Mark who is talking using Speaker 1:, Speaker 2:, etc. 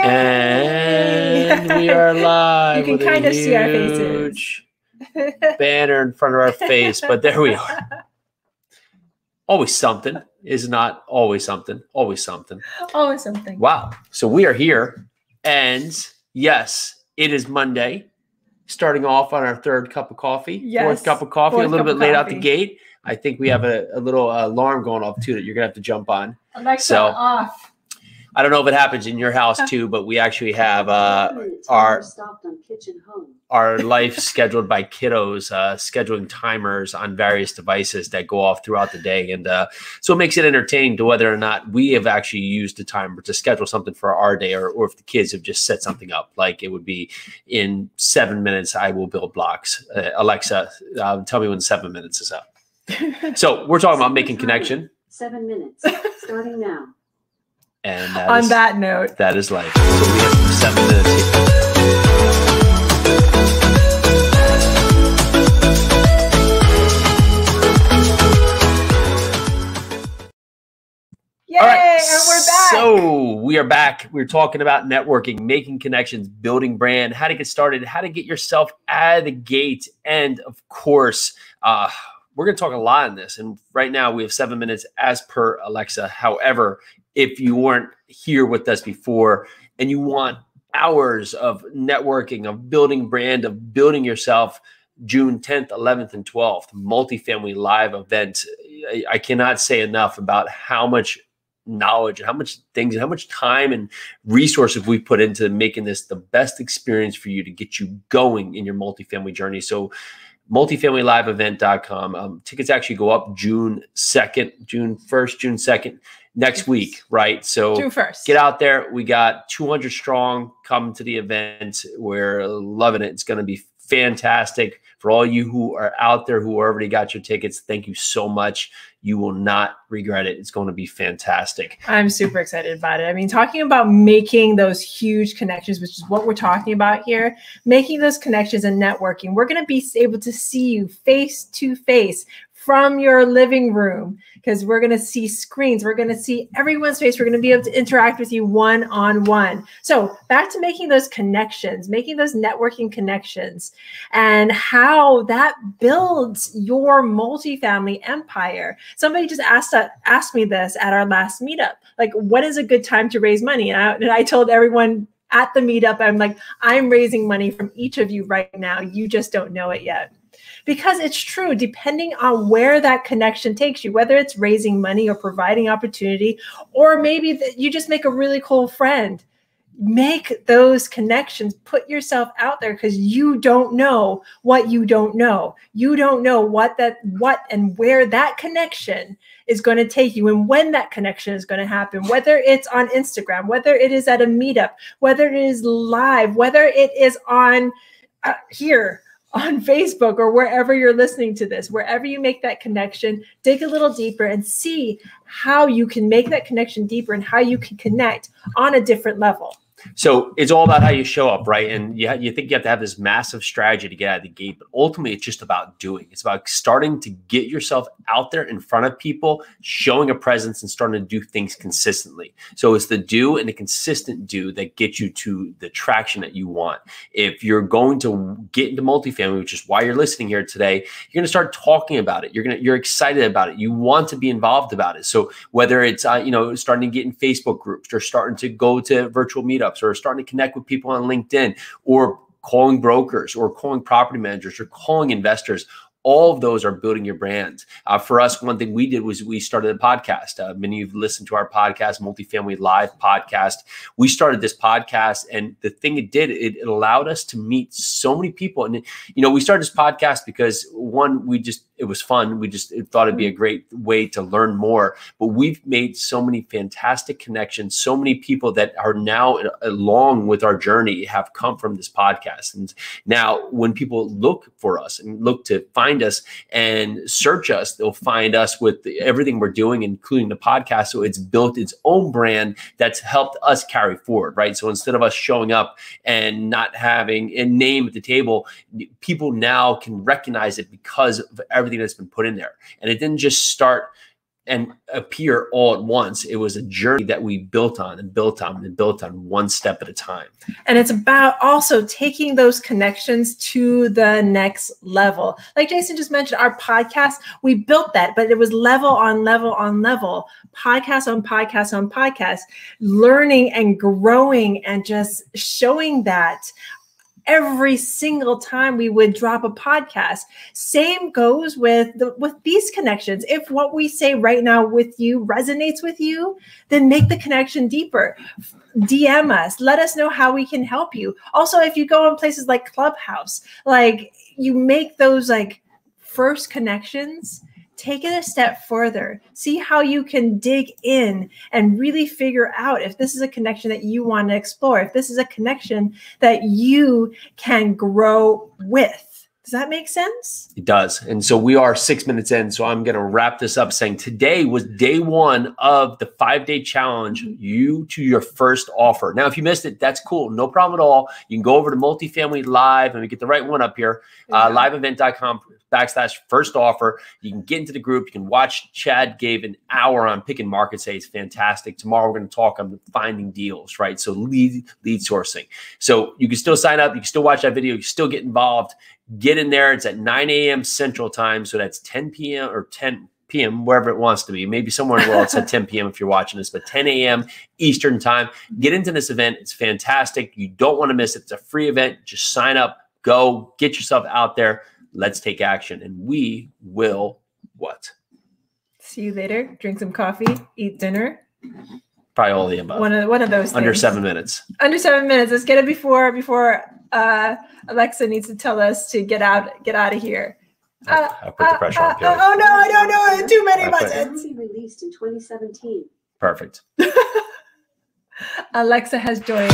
Speaker 1: And we are live.
Speaker 2: You can kind of see our faces.
Speaker 1: Banner in front of our face, but there we are. Always something is not always something. Always something.
Speaker 2: Always something.
Speaker 1: Wow. So we are here. And yes, it is Monday. Starting off on our third cup of coffee.
Speaker 2: Yes.
Speaker 1: Fourth cup of coffee.
Speaker 2: Fourth
Speaker 1: a little
Speaker 2: cup
Speaker 1: bit
Speaker 2: of
Speaker 1: late out
Speaker 2: coffee.
Speaker 1: the gate. I think we have a little alarm going off too that you're going to have to jump on.
Speaker 2: Alexa off.
Speaker 1: I don't know if it happens in your house too, but we actually have our life scheduled by kiddos, scheduling timers on various devices that go off throughout the day. And so it makes it entertaining to whether or not we have actually used the timer to schedule something for our day, or if the kids have just set something up. Like it would be in 7 minutes, I will build blocks. Alexa, tell me when 7 minutes is up. So we're talking about making connection.
Speaker 3: 7 minutes, starting now.
Speaker 1: And
Speaker 2: that note,
Speaker 1: that is life. So we have 7 minutes here.
Speaker 2: Yay,
Speaker 1: All right,
Speaker 2: and we're back.
Speaker 1: So we are back. We're talking about networking, making connections, building brand, how to get started, how to get yourself out of the gate. And of course, we're going to talk a lot on this. And right now we have 7 minutes as per Alexa. However, if you weren't here with us before and you want hours of networking, of building brand, of building yourself, June 10th, 11th, and 12th, multifamily live event. I cannot say enough about how much knowledge and how much things and how much time and resources we put into making this the best experience for you to get you going in your multifamily journey. So multifamilyliveevent.com. Tickets actually go up June 2nd, June 1st, June 2nd, next week, right? So
Speaker 2: June 1st.
Speaker 1: Get out there. We got 200 strong coming to the event. We're loving it. It's going to be fantastic. For all you who are out there who already got your tickets, thank you so much. You will not regret it. It's going to be fantastic.
Speaker 2: I'm super excited about it. I mean, talking about making those huge connections, which is what we're talking about here, making those connections and networking. We're going to be able to see you face to face from your living room, because we're going to see screens. We're going to see everyone's face. We're going to be able to interact with you one-on-one. So back to making those connections, making those networking connections, and how that builds your multifamily empire. Somebody just asked me this at our last meetup, like, what is a good time to raise money? And I told everyone at the meetup, I'm like, I'm raising money from each of you right now. You just don't know it yet. Because it's true, depending on where that connection takes you, whether it's raising money or providing opportunity, or maybe that you just make a really cool friend, make those connections, put yourself out there, because you don't know what you don't know. You don't know what and where that connection is going to take you and when that connection is going to happen, whether it's on Instagram, whether it is at a meetup, whether it is live, whether it is on here on Facebook or wherever you're listening to this. Wherever you make that connection, dig a little deeper and see how you can make that connection deeper and how you can connect on a different level.
Speaker 1: So it's all about how you show up, right? And you think you have to have this massive strategy to get out of the gate, but ultimately it's just about doing. It's about starting to get yourself out there in front of people, showing a presence and starting to do things consistently. So it's the do and the consistent do that get you to the traction that you want. If you're going to get into multifamily, which is why you're listening here today, you're going to start talking about it. You're excited about it. You want to be involved about it. So whether it's starting to get in Facebook groups, or starting to go to virtual meetups, or starting to connect with people on LinkedIn, or calling brokers, or calling property managers, or calling investors, all of those are building your brand. For us, one thing we did was we started a podcast. Many of you listened to our podcast, Multifamily Live podcast. We started this podcast, and the thing it did, it allowed us to meet so many people. And, we started this podcast because, one, it was fun. We just thought it'd be a great way to learn more. But we've made so many fantastic connections. So many people that are now along with our journey have come from this podcast. And now when people look for us and look to find us and search us, they'll find us with everything we're doing, including the podcast. So it's built its own brand that's helped us carry forward, right? So instead of us showing up and not having a name at the table, people now can recognize it because of everything that's been put in there. And it didn't just start and appear all at once. It was a journey that we built on and built on and built on one step at a time.
Speaker 2: And it's about also taking those connections to the next level. Like Jason just mentioned, our podcast, we built that, but it was level on level on level, podcast on podcast on podcast, learning and growing and just showing that every single time we would drop a podcast. Same goes with these connections. If what we say right now with you resonates with you, then make the connection deeper. DM us. Let us know how we can help you. Also, if you go on places like Clubhouse, like you make those like first connections, take it a step further. See how you can dig in and really figure out if this is a connection that you want to explore, if this is a connection that you can grow with. Does that make sense?
Speaker 1: It does. And so we are 6 minutes in. So I'm going to wrap this up saying today was day 1 of the 5-day challenge, you to your first offer. Now, if you missed it, that's cool. No problem at all. You can go over to Multifamily Live and we get the right one up here, liveevent.com/first offer. You can get into the group. You can watch. Chad gave an hour on picking market. Say it's fantastic. Tomorrow we're going to talk on finding deals, right? So lead sourcing. So you can still sign up. You can still watch that video. You can still get involved. Get in there. It's at 9 a.m. Central Time. So that's 10 p.m. or 10 p.m., wherever it wants to be. Maybe somewhere in the world it's at 10 p.m. if you're watching this, but 10 a.m. Eastern Time. Get into this event. It's fantastic. You don't want to miss it. It's a free event. Just sign up. Go. Get yourself out there. Let's take action. And we will what?
Speaker 2: See you later. Drink some coffee. Eat dinner.
Speaker 1: Probably all the above.
Speaker 2: One of those things.
Speaker 1: Under 7 minutes.
Speaker 2: Under 7 minutes. Let's get it before Alexa needs to tell us to get out of here.
Speaker 1: I put the pressure on.
Speaker 2: Oh no, I don't know. Too many buttons.
Speaker 3: Released in 2017.
Speaker 1: Perfect.
Speaker 2: Alexa has joined.